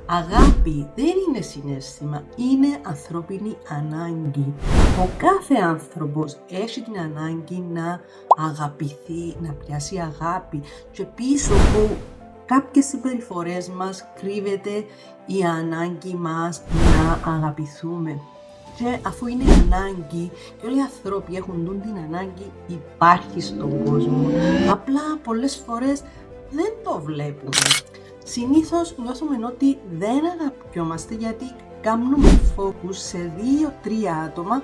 Αγάπη δεν είναι συναίσθημα, είναι ανθρώπινη ανάγκη. Ο κάθε άνθρωπος έχει την ανάγκη να αγαπηθεί, να πιάσει αγάπη και πίσω από κάποιες συμπεριφορές μας κρύβεται η ανάγκη μας να αγαπηθούμε. Και αφού είναι ανάγκη και όλοι οι άνθρωποι έχουν την ανάγκη, υπάρχει στον κόσμο. Απλά πολλές φορές δεν το βλέπουμε. Συνήθως νιώθουμε ότι δεν αγαπιόμαστε γιατί κάνουμε focus σε 2-3 άτομα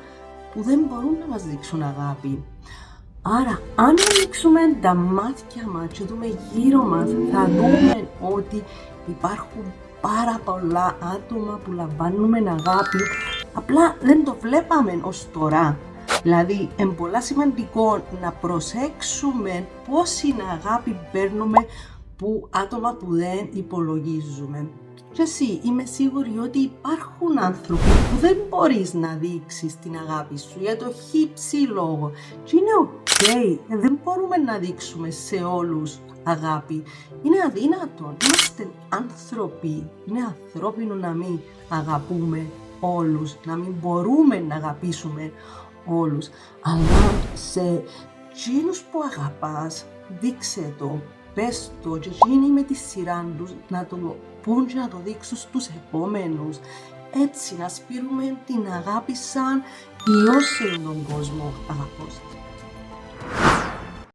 που δεν μπορούν να μας δείξουν αγάπη. Άρα, αν ανοίξουμε τα μάτια μας και δούμε γύρω μας, θα δούμε ότι υπάρχουν πάρα πολλά άτομα που λαμβάνουμε αγάπη, απλά δεν το βλέπαμε ως τώρα. Δηλαδή, είναι πολύ σημαντικό να προσέξουμε πόση αγάπη παίρνουμε που άτομα που δεν υπολογίζουμε. Και εσύ, είμαι σίγουρη ότι υπάρχουν άνθρωποι που δεν μπορείς να δείξεις την αγάπη σου για το χύψη λόγο. Και είναι ok, δεν μπορούμε να δείξουμε σε όλους αγάπη. Είναι αδύνατο, είμαστε άνθρωποι, είναι ανθρώπινο να μην αγαπούμε όλους, να μην μπορούμε να αγαπήσουμε όλους. Αλλά σε εκείνους που αγαπάς, δείξε το. Πες το και εκείνοι με τη σειρά τους να το πούν και να το δείξουν στους επόμενους. Έτσι να σπείρουμε την αγάπη σαν ιό σε τον κόσμο. Αγαπώστε.